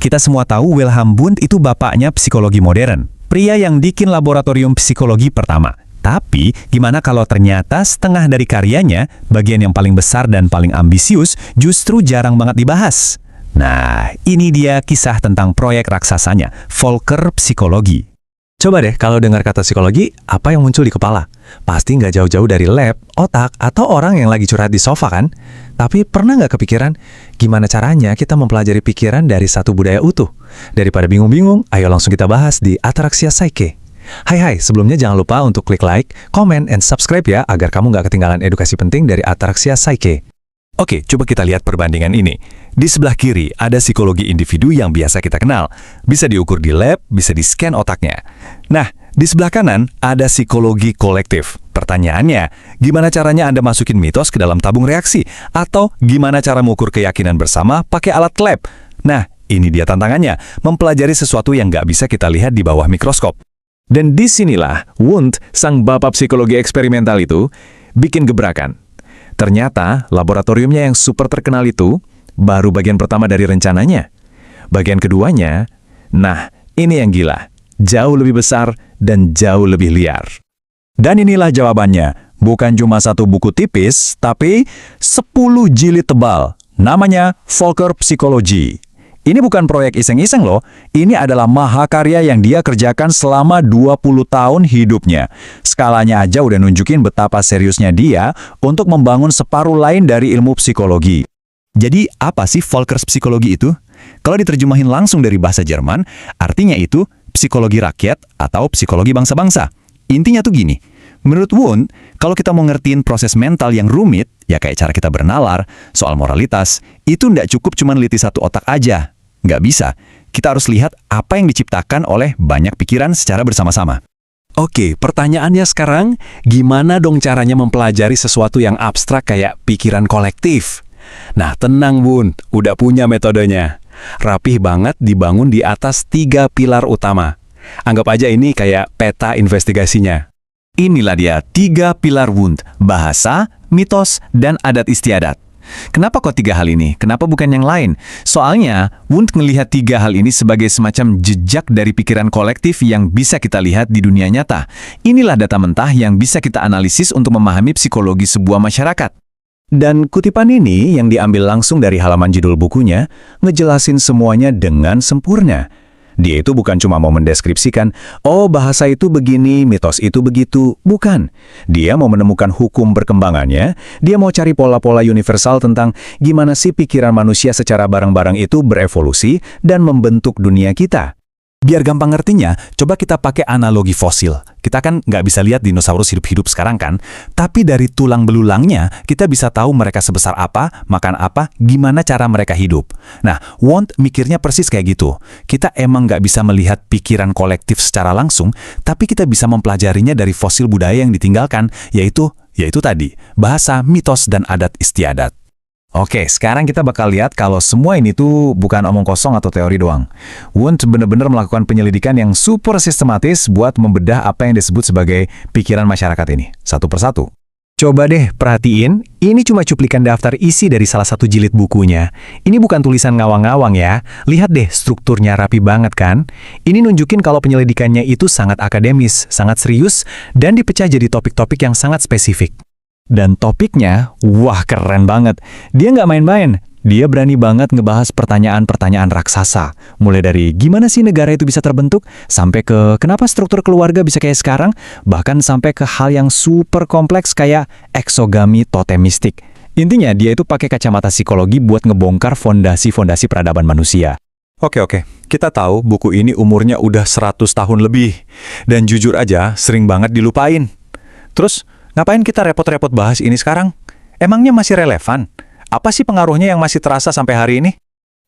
Kita semua tahu Wilhelm Wundt itu bapaknya psikologi modern, pria yang bikin laboratorium psikologi pertama. Tapi, gimana kalau ternyata setengah dari karyanya, bagian yang paling besar dan paling ambisius, justru jarang banget dibahas? Nah, ini dia kisah tentang proyek raksasanya, Volcker Psikologi. Coba deh kalau dengar kata psikologi, apa yang muncul di kepala? Pasti nggak jauh-jauh dari lab, otak, atau orang yang lagi curhat di sofa kan? Tapi pernah nggak kepikiran, gimana caranya kita mempelajari pikiran dari satu budaya utuh? Daripada bingung-bingung, ayo langsung kita bahas di Ataraxia Psyche. Hai, sebelumnya jangan lupa untuk klik like, comment, and subscribe ya, agar kamu nggak ketinggalan edukasi penting dari Ataraxia Psyche. Oke, coba kita lihat perbandingan ini. Di sebelah kiri ada psikologi individu yang biasa kita kenal. Bisa diukur di lab, bisa di-scan otaknya. Nah, di sebelah kanan ada psikologi kolektif. Pertanyaannya, gimana caranya Anda masukin mitos ke dalam tabung reaksi? Atau gimana cara mengukur keyakinan bersama pakai alat lab? Nah, ini dia tantangannya, mempelajari sesuatu yang nggak bisa kita lihat di bawah mikroskop. Dan disinilah Wundt, sang bapak psikologi eksperimental itu, bikin gebrakan. Ternyata, laboratoriumnya yang super terkenal itu baru bagian pertama dari rencananya. Bagian keduanya, nah, ini yang gila. Jauh lebih besar dan jauh lebih liar. Dan inilah jawabannya. Bukan cuma satu buku tipis, tapi 10 jilid tebal. Namanya Volcker Psikologi. Ini bukan proyek iseng-iseng loh. Ini adalah mahakarya yang dia kerjakan selama 20 tahun hidupnya. Skalanya aja udah nunjukin betapa seriusnya dia untuk membangun separuh lain dari ilmu psikologi. Jadi apa sih Volcker Psikologi itu? Kalau diterjemahin langsung dari bahasa Jerman, artinya itu psikologi rakyat atau psikologi bangsa-bangsa. Intinya tuh gini, menurut Wundt, kalau kita mau ngertiin proses mental yang rumit, ya kayak cara kita bernalar, soal moralitas, itu nggak cukup cuma neliti satu otak aja. Nggak bisa. Kita harus lihat apa yang diciptakan oleh banyak pikiran secara bersama-sama. Oke, pertanyaannya sekarang, gimana dong caranya mempelajari sesuatu yang abstrak kayak pikiran kolektif? Nah, tenang Bun, udah punya metodenya. Rapih banget dibangun di atas 3 pilar utama. Anggap aja ini kayak peta investigasinya. Inilah dia 3 pilar Wundt, bahasa, mitos, dan adat istiadat. Kenapa kok 3 hal ini? Kenapa bukan yang lain? Soalnya, Wundt melihat 3 hal ini sebagai semacam jejak dari pikiran kolektif yang bisa kita lihat di dunia nyata. Inilah data mentah yang bisa kita analisis untuk memahami psikologi sebuah masyarakat. Dan kutipan ini yang diambil langsung dari halaman judul bukunya, ngejelasin semuanya dengan sempurna. Dia itu bukan cuma mau mendeskripsikan, oh bahasa itu begini, mitos itu begitu. Bukan. Dia mau menemukan hukum perkembangannya, dia mau cari pola-pola universal tentang gimana sih pikiran manusia secara bareng-bareng itu berevolusi dan membentuk dunia kita. Biar gampang ngertinya, coba kita pakai analogi fosil. Kita kan nggak bisa lihat dinosaurus hidup-hidup sekarang kan, tapi dari tulang belulangnya kita bisa tahu mereka sebesar apa, makan apa, gimana cara mereka hidup. Nah, Wundt mikirnya persis kayak gitu. Kita emang nggak bisa melihat pikiran kolektif secara langsung, tapi kita bisa mempelajarinya dari fosil budaya yang ditinggalkan, yaitu tadi, bahasa, mitos, dan adat istiadat. Oke, sekarang kita bakal lihat kalau semua ini tuh bukan omong kosong atau teori doang. Wundt benar-benar melakukan penyelidikan yang super sistematis buat membedah apa yang disebut sebagai pikiran masyarakat ini, satu persatu. Coba deh perhatiin, ini cuma cuplikan daftar isi dari salah satu jilid bukunya. Ini bukan tulisan ngawang-ngawang ya. Lihat deh, strukturnya rapi banget kan? Ini nunjukin kalau penyelidikannya itu sangat akademis, sangat serius, dan dipecah jadi topik-topik yang sangat spesifik. Dan topiknya, wah keren banget. Dia nggak main-main. Dia berani banget ngebahas pertanyaan-pertanyaan raksasa. Mulai dari gimana sih negara itu bisa terbentuk, sampai ke kenapa struktur keluarga bisa kayak sekarang, bahkan sampai ke hal yang super kompleks kayak eksogami totemistik. Intinya dia itu pakai kacamata psikologi buat ngebongkar fondasi-fondasi peradaban manusia. Oke, kita tahu buku ini umurnya udah 100 tahun lebih. Dan jujur aja, sering banget dilupain. Terus, ngapain kita repot-repot bahas ini sekarang? Emangnya masih relevan? Apa sih pengaruhnya yang masih terasa sampai hari ini?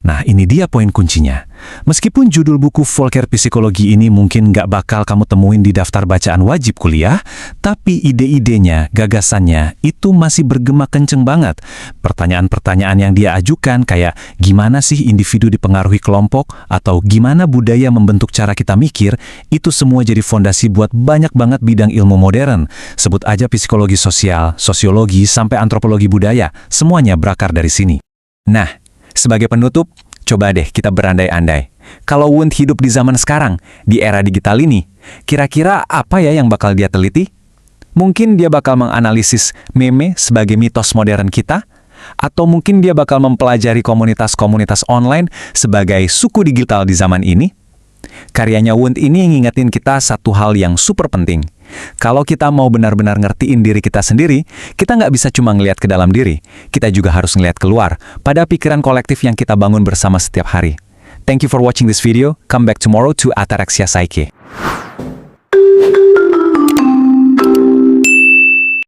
Nah, ini dia poin kuncinya. Meskipun judul buku Volcker Psikologi ini mungkin nggak bakal kamu temuin di daftar bacaan wajib kuliah, tapi ide-idenya, gagasannya, itu masih bergema kenceng banget. Pertanyaan-pertanyaan yang dia ajukan kayak gimana sih individu dipengaruhi kelompok, atau gimana budaya membentuk cara kita mikir, itu semua jadi fondasi buat banyak banget bidang ilmu modern. Sebut aja psikologi sosial, sosiologi, sampai antropologi budaya, semuanya berakar dari sini. Nah, sebagai penutup, Coba deh kita berandai-andai. Kalau Wundt hidup di zaman sekarang, di era digital ini, kira-kira apa ya yang bakal dia teliti? Mungkin dia bakal menganalisis meme sebagai mitos modern kita, atau mungkin dia bakal mempelajari komunitas-komunitas online sebagai suku digital di zaman ini. Karyanya Wundt ini ngingetin kita satu hal yang super penting. Kalau kita mau benar-benar ngertiin diri kita sendiri, kita nggak bisa cuma ngelihat ke dalam diri. Kita juga harus ngelihat keluar pada pikiran kolektif yang kita bangun bersama setiap hari. Thank you for watching this video. Come back tomorrow to Ataraxia Psyche.